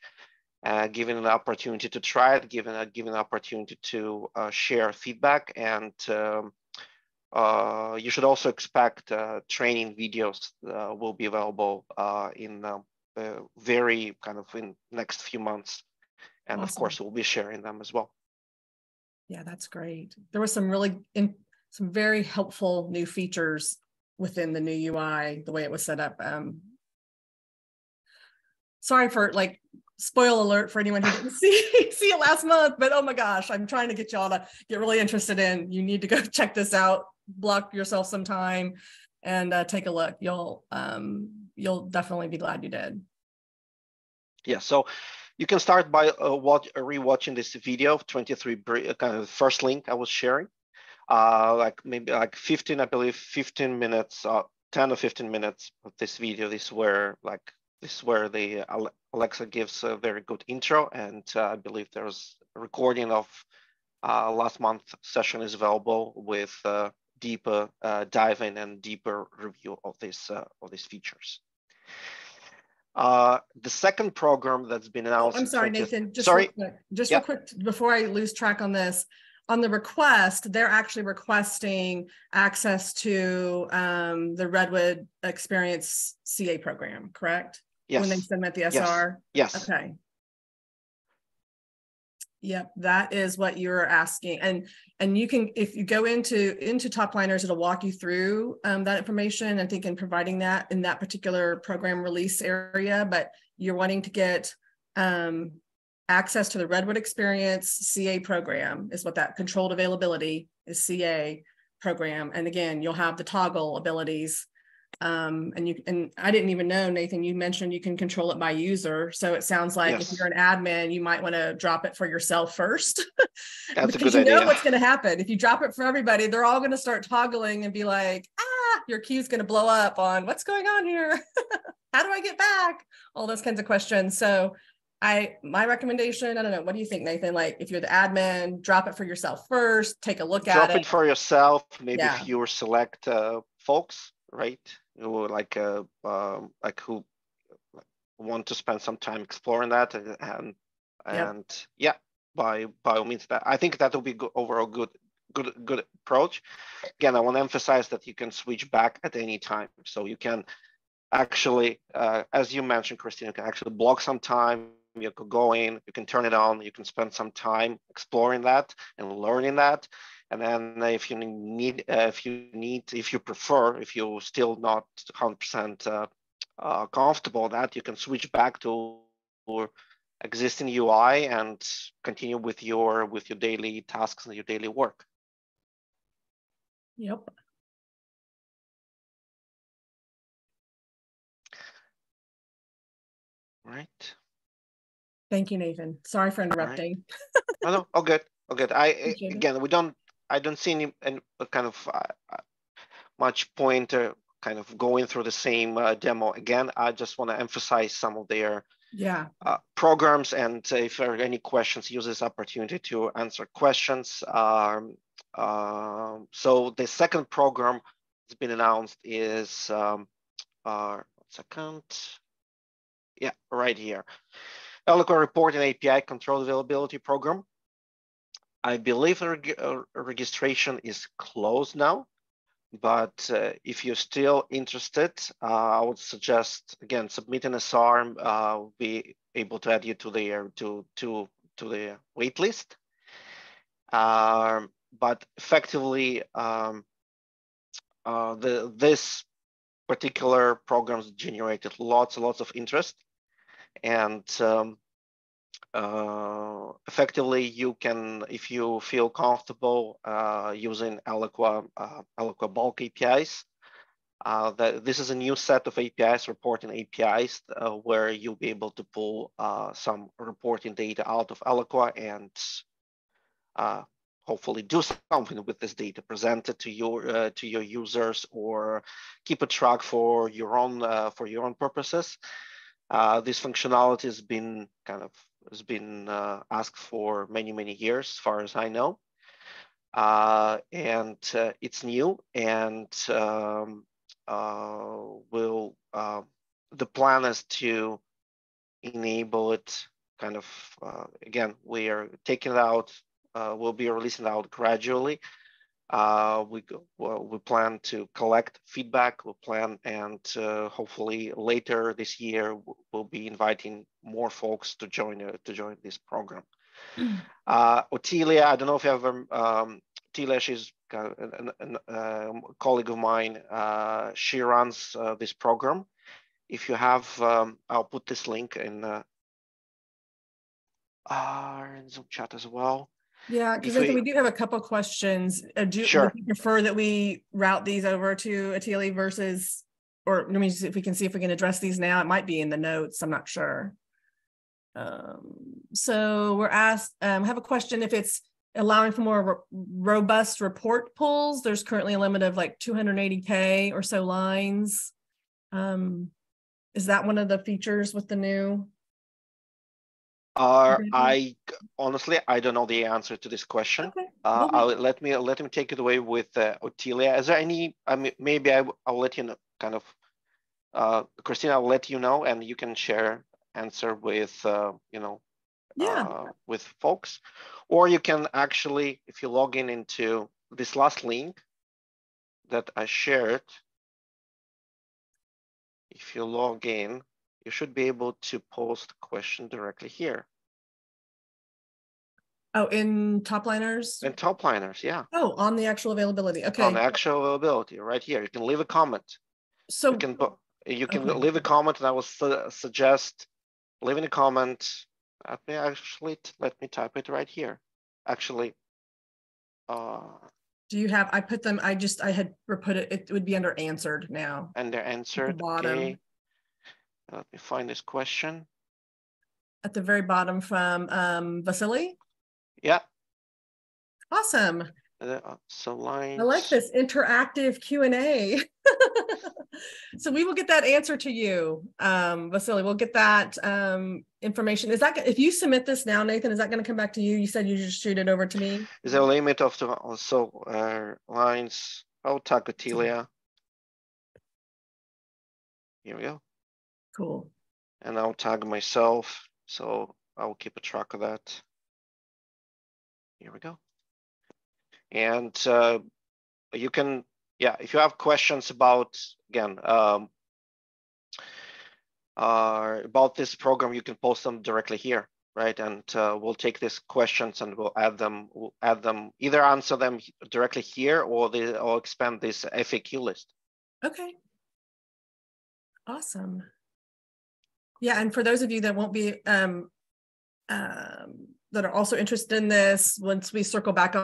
giving an opportunity to try it, giving an opportunity to share feedback, and you should also expect training videos will be available in very in next few months, and awesome. Of course we'll be sharing them as well. Yeah, that's great. There was some very helpful new features within the new UI, the way it was set up. Sorry for spoil alert for anyone who didn't see it last month, but oh my gosh, I'm trying to get y'all to get really interested in. You need to go check this out. Block yourself some time and take a look. You'll definitely be glad you did. Yeah. So You can start by rewatching this video of 23, kind of the first link I was sharing. Like maybe like 15, I believe 15 minutes, 10 or 15 minutes of this video. This is where the Alexa gives a very good intro, and I believe there's a recording of last month session is available with deeper diving and deeper review of these features. The second program that's been announced. I'm sorry, Nathan. Sorry. Real quick, before I lose track on this. On the request, they're actually requesting access to the Redwood Experience CA program, correct? Yes. When they submit the SR? Yes. Okay. Yep, that is what you're asking. And you can, if you go into Topliners, it'll walk you through that information, I think, in providing that in that particular program release area, but you're wanting to get access to the Redwood Experience CA program is what that controlled availability is, CA program. And again, you'll have the toggle abilities. And I didn't even know, Nathan, you mentioned you can control it by user. So it sounds like yes. If you're an admin, you might want to drop it for yourself first. That's because a good you idea. know what's going to happen. If you drop it for everybody, they're all going to start toggling and be like, your queue's going to blow up on what's going on here. How do I get back? All those kinds of questions. So my recommendation, I don't know, what do you think, Nathan? Like, if you're the admin, drop it for yourself first, take a look at it. Drop it for yourself, maybe fewer select folks, right? Who who want to spend some time exploring that, and yeah, by all means, that I think that will be overall good approach. Again, I want to emphasize that you can switch back at any time, so you can actually, as you mentioned, Kristin, you can actually block some time. You can go in, you can turn it on, you can spend some time exploring that and learning that. And then if you prefer, if you're still not 100% comfortable with that, you can switch back to existing UI and continue with your daily tasks and your daily work. Yep. Right. Thank you, Nathan. Sorry for interrupting. Right. No, all good. I don't see any kind of much point kind of going through the same demo again. I just want to emphasize some of their programs, and if there are any questions, use this opportunity to answer questions. So the second program that's been announced is right here. Eloqua Reporting API Control Availability Program. I believe registration is closed now, but if you're still interested, I would suggest, again, submit an SR. We'll be able to add you to the wait list. But effectively, this particular programs generated lots and lots of interest. And effectively, you can, if you feel comfortable using Eloqua bulk APIs, this is a new set of APIs, reporting APIs, where you'll be able to pull some reporting data out of Eloqua and hopefully do something with this data, present it to your users, or keep a track for your own purposes. This functionality has been asked for many years, as far as I know, and it's new. And the plan is to enable it. Kind of again, we are taking it out. We'll be releasing it out gradually. We plan to collect feedback. We plan, and hopefully later this year we'll be inviting more folks to join this program. Otelia, I don't know if you ever Otelia, she's a colleague of mine. She runs this program. If you have, I'll put this link in Zoom chat as well. Yeah, because we do have a couple questions. Sure. Would you prefer that we route these over to Atili versus, or let me see if we can address these now. It might be in the notes. I'm not sure. So we're asked, have a question if it's allowing for more robust report pulls. There's currently a limit of like 280K or so lines. Is that one of the features with the new? I honestly, I don't know the answer to this question. Okay. Let me take it away with Otelia. Is there any? I mean, maybe I'll let you know. Kind of, Kristin, I'll let you know, and you can share answer with with folks, or you can actually, if you log in into this last link that I shared, if you log in, you should be able to post a question directly here. Oh, in Topliners? In Topliners, yeah. Oh, on the actual availability. Okay. On the actual availability, right here. You can leave a comment. So you can leave a comment, and I will suggest leaving a comment. Let me type it right here. Actually, do you have? I put them. I had put it. It would be under answered now. And they're answered. At the bottom. Okay. Let me find this question. At the very bottom from Vasily. Yeah. Awesome. So I like this interactive Q&A. So we will get that answer to you, Vasily. We'll get that information. Is that, if you submit this now, Nathan, is that going to come back to you? You said you just shoot it over to me. Is there a limit of the also lines? Oh, Tacotelia. Here we go. Cool. And I'll tag myself, so I'll keep a track of that. Here we go. And you can, if you have questions about, again, about this program, you can post them directly here, right? And we'll take these questions and we'll add them. Either answer them directly here, or expand this FAQ list. Okay. Awesome. Yeah, and for those of you that won't be that are also interested in this, once we circle back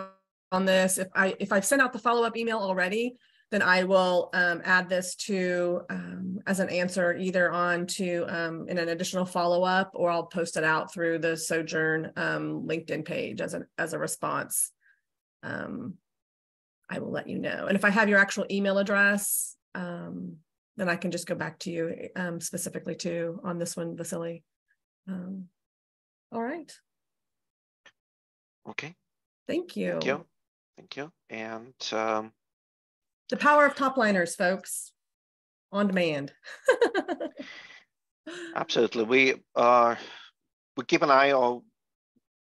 on this, if I've sent out the follow-up email already, then I will add this to as an answer either on to in an additional follow-up, or I'll post it out through the Sojourn LinkedIn page as a response. I will let you know. And if I have your actual email address, then I can just go back to you specifically too on this one, Vasily. All right. Okay. Thank you. Thank you. Thank you. And the power of Topliners, folks, on demand. Absolutely. We keep an eye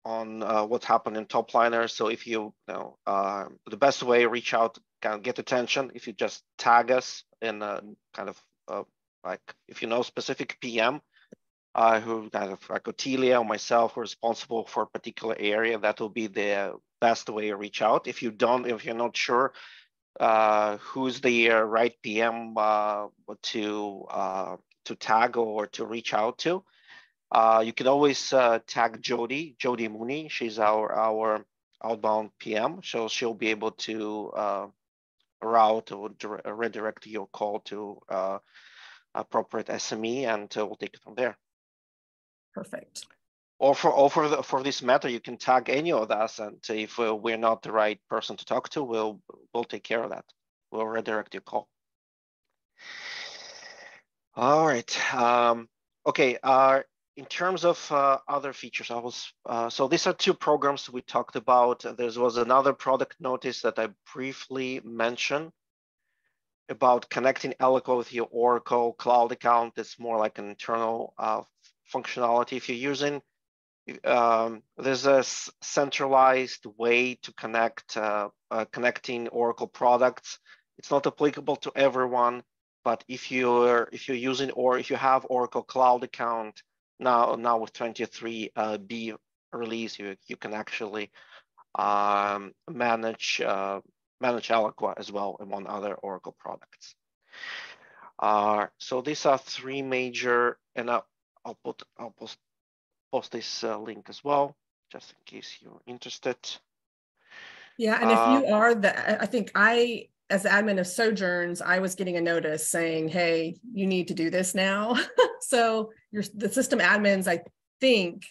on what's happened in Topliners. So if you know, the best way to reach out, kind of get attention, if you just tag us in a kind of like, if you know specific PM who kind of like Otelia or myself who are responsible for a particular area, that will be the best way to reach out. If you're not sure who's the right PM to tag or to reach out to, you can always tag Jody Mooney. She's our outbound PM, so she'll be able to route or redirect your call to appropriate SME, and we'll take it from there. Perfect. Or for this matter, you can tag any of us, and if we're not the right person to talk to, we'll take care of that. We'll redirect your call. All right. Okay. In terms of other features, so these are two programs we talked about. There was another product notice that I briefly mentioned about connecting Eloqua with your Oracle cloud account. It's more like an internal functionality. If you're using, there's a centralized way to connecting Oracle products. It's not applicable to everyone, but if you're using, or if you have Oracle cloud account now with 23B release, you can actually manage Eloqua as well among other Oracle products. So these are three major, and I'll post this link as well, just in case you're interested. Yeah, and if you are I think as the admin of Sojourns, I was getting a notice saying, hey, you need to do this now. So the system admins, think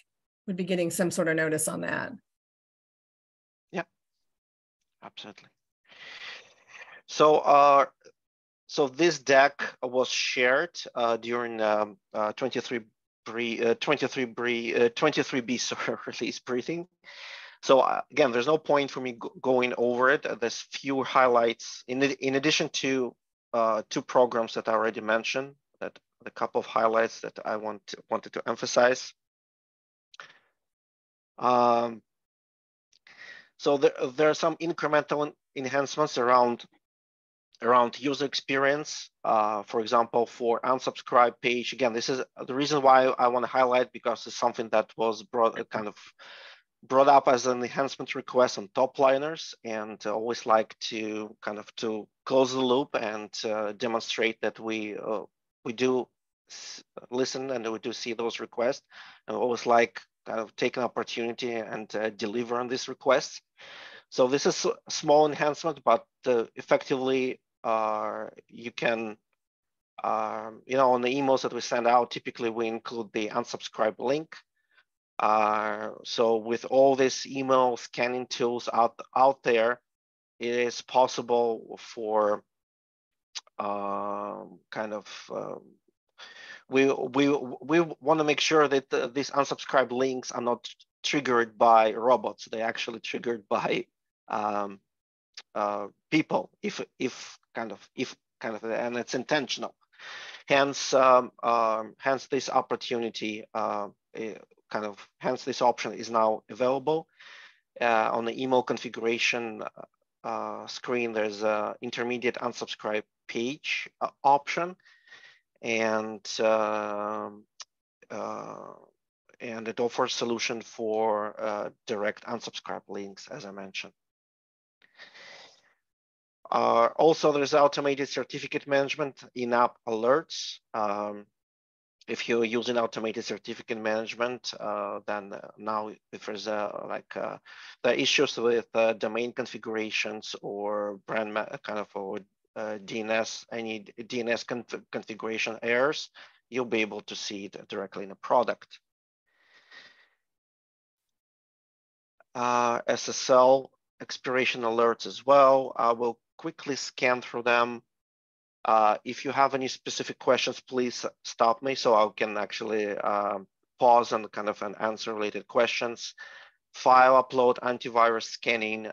would be getting some sort of notice on that. Yeah, absolutely. So, so this deck was shared during 23B release briefing. So again, there's no point for me going over it. There's few highlights in addition to 2 programs that I already mentioned. That a couple of highlights that I wanted to emphasize. So there are some incremental enhancements around user experience. For example, for unsubscribe page. Again, this is the reason why I want to highlight, because it's something that was brought up as an enhancement request on top liners, and always like to to close the loop and demonstrate that we do listen and we do see those requests, and always like take an opportunity and deliver on these requests. So this is a small enhancement, but effectively you can on the emails that we send out, typically we include the unsubscribe link. So with all these email scanning tools out there, it is possible for we want to make sure that these unsubscribe links are not triggered by robots. They're actually triggered by people, if and it's intentional. Hence this opportunity. Hence this option is now available on the email configuration screen. There's a intermediate unsubscribe page option, and it offers solution for direct unsubscribe links, as I mentioned. Also, there's automated certificate management in-app alerts. If you're using automated certificate management, then now if there's the issues with domain configurations or brand DNS, any DNS configuration errors, you'll be able to see it directly in a product. SSL expiration alerts as well. I will quickly scan through them. If you have any specific questions, please stop me so I can actually pause and answer related questions. File upload, antivirus scanning,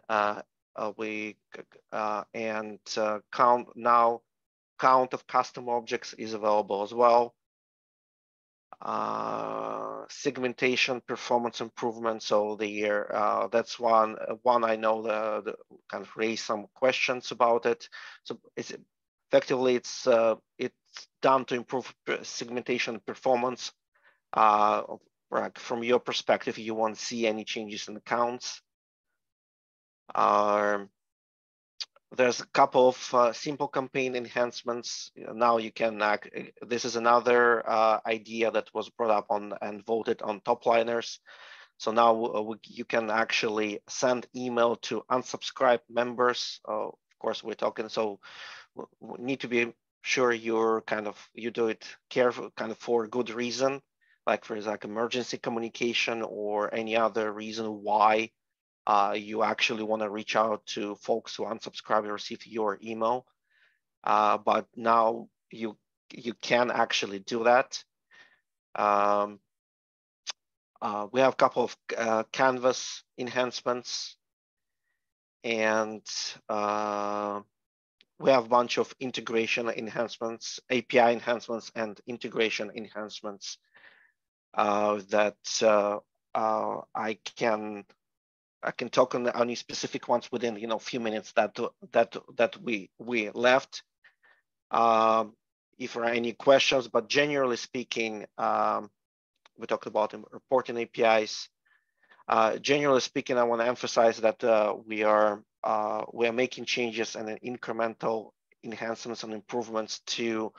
count of custom objects is available as well. Segmentation performance improvement. So that's one I know the raised some questions about it. So effectively it's done to improve segmentation performance. From your perspective, you won't see any changes in the counts. There's a couple of simple campaign enhancements. Now you can this is another idea that was brought up and voted on top liners. So now you can actually send email to unsubscribed members. Of course, we're talking, so we need to be sure you do it careful, for a good reason, like for emergency communication or any other reason why you actually want to reach out to folks who unsubscribe and receive your email. But now you can actually do that. We have a couple of Canvas enhancements, and we have a bunch of integration enhancements, API enhancements, and integration enhancements that I can talk on any specific ones within a few minutes that we left. If there are any questions, but generally speaking, we talked about reporting APIs. Generally speaking, I want to emphasize that we are making changes and incremental enhancements and improvements to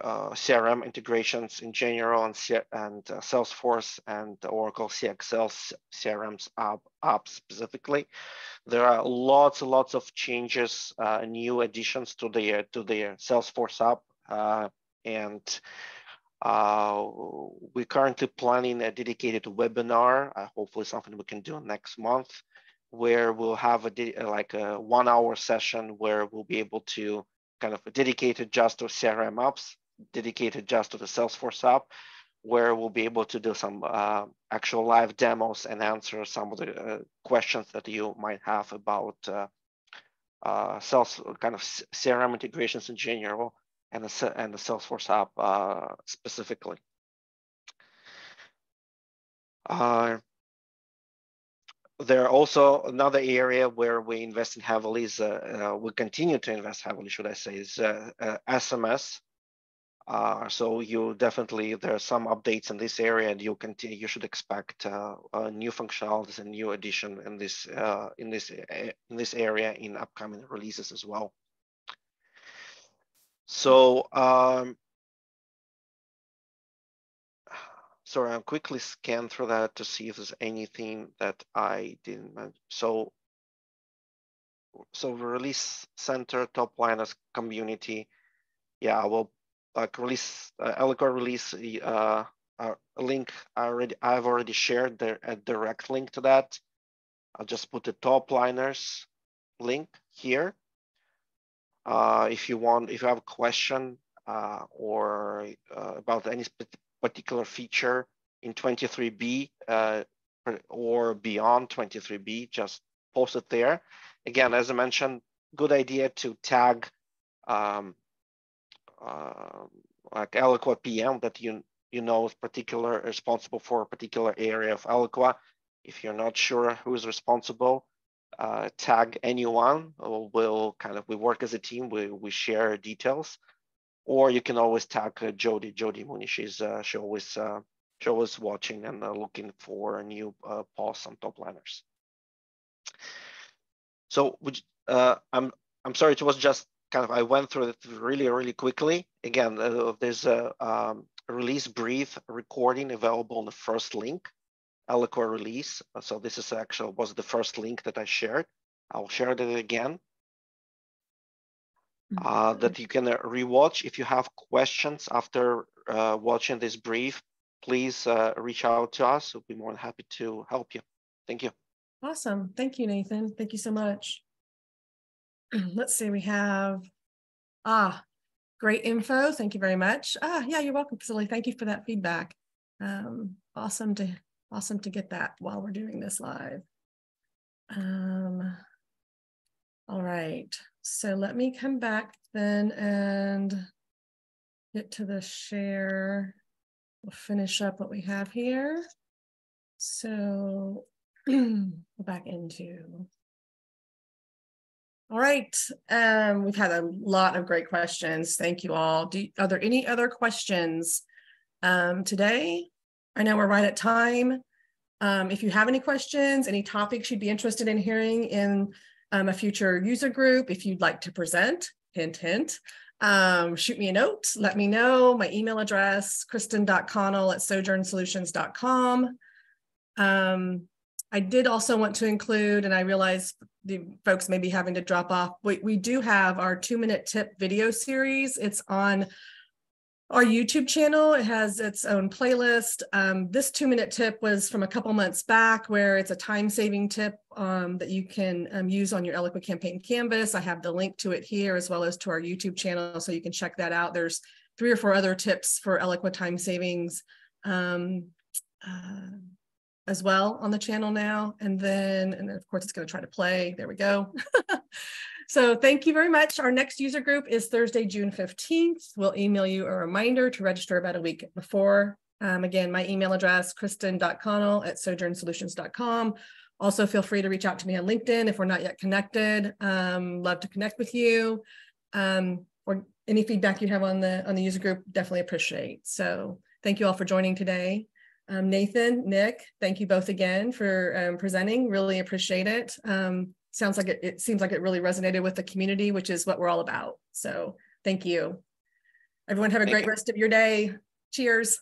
CRM integrations in general, and Salesforce and Oracle CXL CRM's app specifically. There are lots and lots of changes, new additions to their Salesforce app, and We're currently planning a dedicated webinar, hopefully something we can do next month, where we'll have like a 1 hour session where we'll be able to kind of dedicated just to CRM apps, dedicated just to the Salesforce app, where we'll be able to do some actual live demos and answer some of the questions that you might have about sales kind of CRM integrations in general and the Salesforce app specifically. There are also another area where we invest in heavily is we continue to invest heavily, should I say, is SMS. So you definitely, there are some updates in this area, and you should expect new functionalities and new addition in this area in upcoming releases as well. So sorry, I'll quickly scan through that to see if there's anything that I didn't mention. So release center, top liners, community. Yeah, I will like release Eloqua release a link. I've already shared a direct link to that. I'll just put the top liners link here. If you have a question or about any particular feature in 23B or beyond 23B, just post it there. Again, as I mentioned, good idea to tag like Eloqua PM that you know is responsible for a particular area of Eloqua. If you're not sure who is responsible, tag anyone. We work as a team. We share details, or you can always tag Jody Mooney. She's always watching and looking for new posts on top liners. So I'm sorry, it was just kind of, I went through it really quickly. Again, there's a release brief recording available on the first link, Eloqua release. So this is was the first link that I shared. I'll share it again. That you can rewatch. If you have questions after watching this brief, please reach out to us. We'll be more than happy to help you. Thank you. Awesome. Thank you, Nathan. Thank you so much. Let's see, we have, great info. Thank you very much. Yeah, you're welcome, Vasily. Thank you for that feedback. Awesome to get that while we're doing this live. All right, so let me come back then and get to the share. We'll finish up what we have here. So go back into. All right, we've had a lot of great questions. Thank you all. Are there any other questions today? I know we're right at time. If you have any questions, any topics you'd be interested in hearing in a future user group, if you'd like to present, hint, hint, shoot me a note, let me know. My email address, kristin.connell@sojournsolutions.com. I did also want to include, and I realize the folks may be having to drop off, we do have our 2-minute tip video series. It's on our YouTube channel. It has its own playlist. This 2-minute tip was from a couple months back, where it's a time-saving tip that you can use on your Eloqua campaign canvas. I have the link to it here, as well as to our YouTube channel, so you can check that out. There's 3 or 4 other tips for Eloqua time savings as well on the channel now. And then of course it's going to try to play. There we go. So thank you very much. Our next user group is Thursday, June 15th. We'll email you a reminder to register about a week before. Again, my email address, kristin.connell@sojournsolutions.com. Also feel free to reach out to me on LinkedIn if we're not yet connected. Love to connect with you. Or any feedback you have on the user group, definitely appreciate. So thank you all for joining today. Nathan, Nick, thank you both again for presenting. Really appreciate it. Sounds like it seems like it really resonated with the community, which is what we're all about. So thank you. Everyone have a great rest of your day. Cheers.